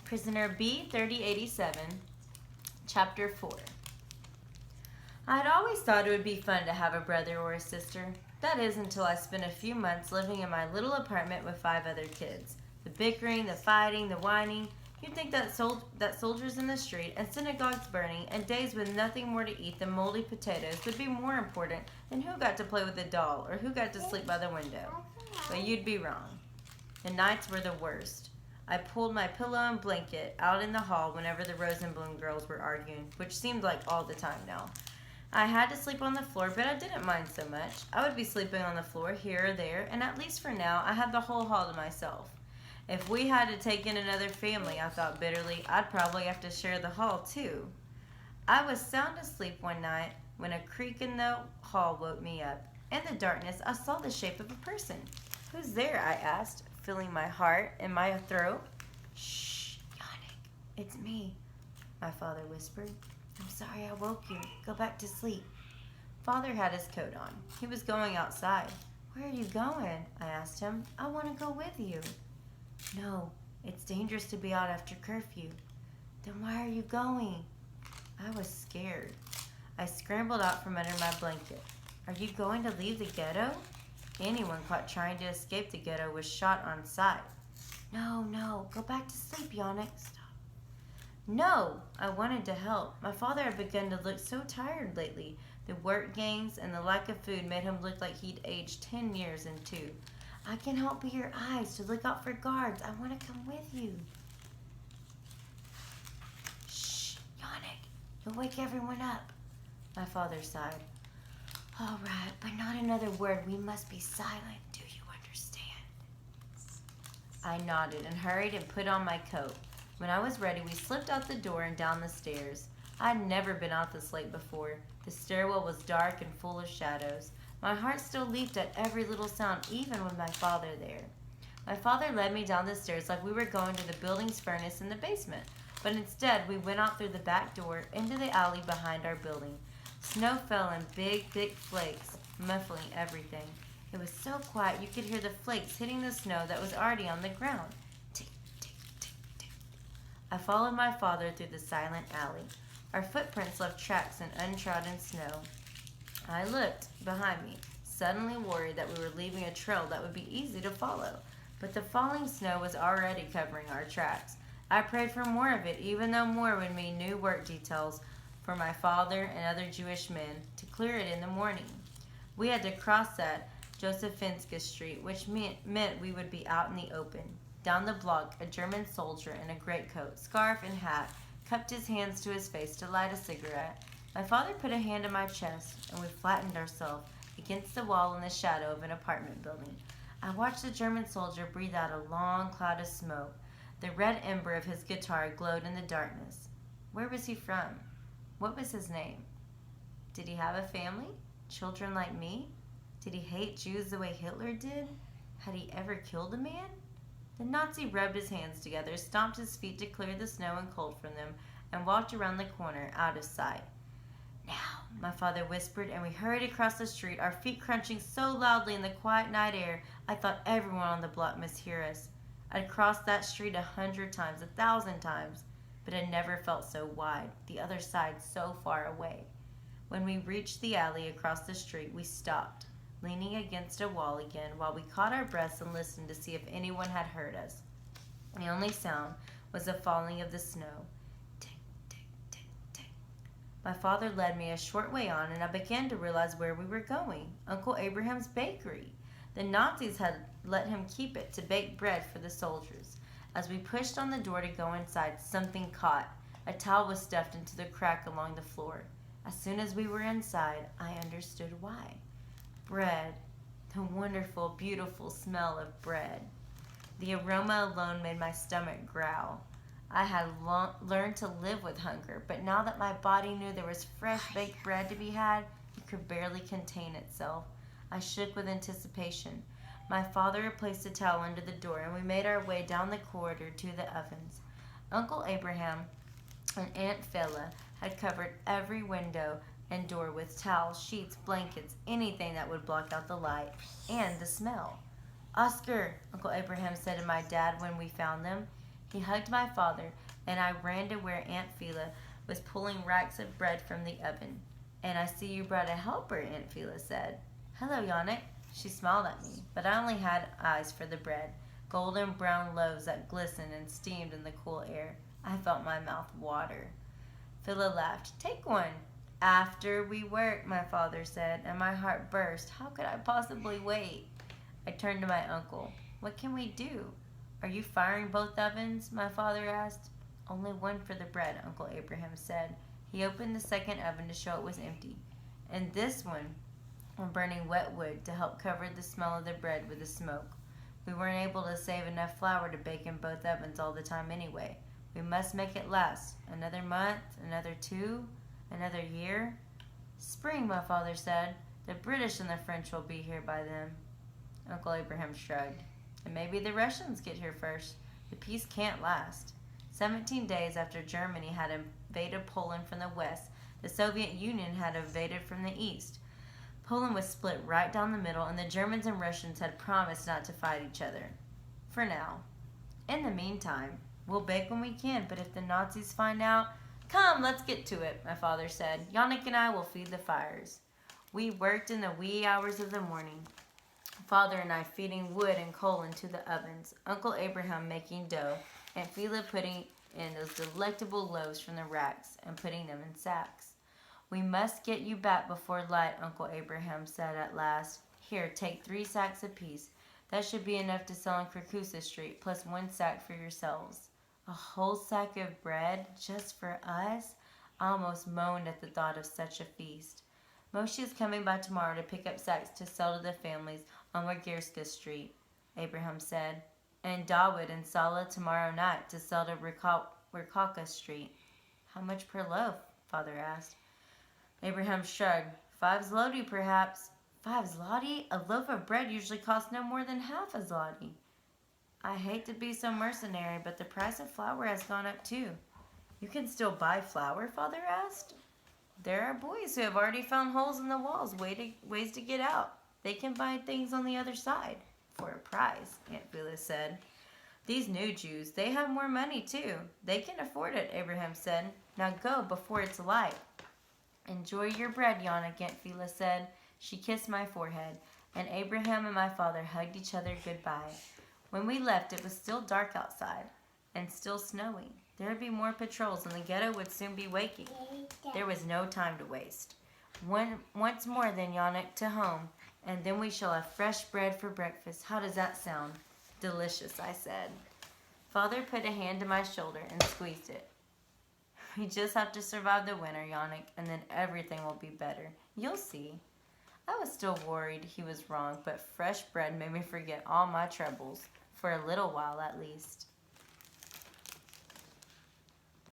Prisoner B-3087, Chapter 4. I had always thought it would be fun to have a brother or a sister. That is, until I spent a few months living in my little apartment with 5 other kids. The bickering, the fighting, the whining. You'd think that soldiers in the street and synagogues burning and days with nothing more to eat than moldy potatoes would be more important than who got to play with a doll or who got to sleep by the window. But you'd be wrong. The nights were the worst. I pulled my pillow and blanket out in the hall whenever the Rosenblum girls were arguing, which seemed like all the time now. I had to sleep on the floor, but I didn't mind so much. I would be sleeping on the floor here or there, and at least for now, I had the whole hall to myself. If we had to take in another family, I thought bitterly, I'd probably have to share the hall too. I was sound asleep one night when a creak in the hall woke me up. In the darkness, I saw the shape of a person. "Who's there?" I asked, feeling my heart in my throat. "Shh, Yannick, it's me," my father whispered. "I'm sorry I woke you. Go back to sleep." Father had his coat on. He was going outside. "Where are you going?" I asked him. "I want to go with you." "No, it's dangerous to be out after curfew." "Then why are you going?" I was scared. I scrambled out from under my blanket. "Are you going to leave the ghetto?" Anyone caught trying to escape the ghetto was shot on sight. No, go back to sleep, Yannick. Stop. No, I wanted to help. My father had begun to look so tired lately. The work gangs and the lack of food made him look like he'd aged 10 years in 2. "I can help be your eyes to look out for guards. I want to come with you." "Shh, Yannick, you'll wake everyone up," my father sighed. "All right, but not another word. We must be silent. Do you understand?" I nodded and hurried and put on my coat. When I was ready, we slipped out the door and down the stairs. I had never been out this late before. The stairwell was dark and full of shadows. My heart still leaped at every little sound, even with my father there. My father led me down the stairs like we were going to the building's furnace in the basement, but instead we went out through the back door into the alley behind our building. Snow fell in big, thick flakes, muffling everything. It was so quiet you could hear the flakes hitting the snow that was already on the ground. Tick, tick, tick, tick. I followed my father through the silent alley. Our footprints left tracks in untrodden snow. I looked behind me, suddenly worried that we were leaving a trail that would be easy to follow. But the falling snow was already covering our tracks. I prayed for more of it, even though more would mean new work details for my father and other Jewish men to clear it in the morning. We had to cross that Josephinska Street, which meant we would be out in the open. Down the block, a German soldier in a greatcoat, scarf, and hat cupped his hands to his face to light a cigarette. My father put a hand on my chest, and we flattened ourselves against the wall in the shadow of an apartment building. I watched the German soldier breathe out a long cloud of smoke. The red ember of his guitar glowed in the darkness. Where was he from? What was his name? Did he have a family? Children like me? Did he hate Jews the way Hitler did? Had he ever killed a man? The Nazi rubbed his hands together, stomped his feet to clear the snow and cold from them, and walked around the corner, out of sight. "Now," my father whispered, and we hurried across the street, our feet crunching so loudly in the quiet night air, I thought everyone on the block must hear us. I'd crossed that street 100 times, 1,000 times, but had never felt so wide, the other side so far away. When we reached the alley across the street, we stopped, leaning against a wall again while we caught our breaths and listened to see if anyone had heard us. The only sound was the falling of the snow. Tick, tick, tick, tick. My father led me a short way on, and I began to realize where we were going. Uncle Abraham's bakery. The Nazis had let him keep it to bake bread for the soldiers. As we pushed on the door to go inside, something caught. A towel was stuffed into the crack along the floor. As soon as we were inside, I understood why. Bread. The wonderful, beautiful smell of bread. The aroma alone made my stomach growl. I had learned to live with hunger, but now that my body knew there was fresh baked bread to be had, it could barely contain itself. I shook with anticipation. My father placed a towel under the door, and we made our way down the corridor to the ovens. Uncle Abraham and Aunt Fela had covered every window and door with towels, sheets, blankets, anything that would block out the light and the smell. "Oscar," Uncle Abraham said to my dad when we found them. He hugged my father, and I ran to where Aunt Phila was pulling racks of bread from the oven. "And I see you brought a helper," Aunt Phila said. "Hello, Yannick." She smiled at me, but I only had eyes for the bread, golden brown loaves that glistened and steamed in the cool air. I felt my mouth water. Phila laughed. "Take one." "After we work," my father said, and my heart burst. How could I possibly wait? I turned to my uncle. "What can we do?" "Are you firing both ovens?" my father asked. "Only one for the bread," Uncle Abraham said. He opened the second oven to show it was empty. "And this one, we're burning wet wood to help cover the smell of the bread with the smoke. We weren't able to save enough flour to bake in both ovens all the time anyway. We must make it last. Another month, another 2, another year." "Spring," my father said. "The British and the French will be here by then." Uncle Abraham shrugged. "And maybe the Russians get here first. The peace can't last." 17 days after Germany had invaded Poland from the west, the Soviet Union had invaded from the east. Poland was split right down the middle, and the Germans and Russians had promised not to fight each other. For now. In the meantime, we'll bake when we can, but if the Nazis find out... "Come, let's get to it," my father said. "Yannick and I will feed the fires." We worked in the wee hours of the morning. Father and I feeding wood and coal into the ovens, Uncle Abraham making dough, and Phila putting in those delectable loaves from the racks and putting them in sacks. "We must get you back before light," Uncle Abraham said at last. "Here, take 3 sacks apiece. That should be enough to sell on Krakousa Street, plus 1 sack for yourselves." A whole sack of bread just for us? I almost moaned at the thought of such a feast. "Moshe is coming by tomorrow to pick up sacks to sell to the families on Wagierska Street," Abraham said. "And Dawood and Sala tomorrow night to sell to Rikaka Street." "How much per loaf?" Father asked. Abraham shrugged. 5 zloty, perhaps." 5 zloty? A loaf of bread usually costs no more than half a zloty. I hate to be so mercenary, but the price of flour has gone up too. "You can still buy flour?" Father asked. "There are boys who have already found holes in the walls, ways to get out. They can buy things on the other side." "For a price," Aunt Phyllis said. "These new Jews, they have more money too. They can afford it," Abraham said. "Now go before it's light." "Enjoy your bread, Yannick," Aunt Phyllis said. She kissed my forehead, and Abraham and my father hugged each other goodbye. When we left, it was still dark outside and still snowing. There would be more patrols, and the ghetto would soon be waking. There was no time to waste. Once more then, Yannick, to home, and then we shall have fresh bread for breakfast. How does that sound?" "Delicious," I said. Father put a hand to my shoulder and squeezed it. "We just have to survive the winter, Yannick, and then everything will be better. You'll see." I was still worried he was wrong, but fresh bread made me forget all my troubles, for a little while at least.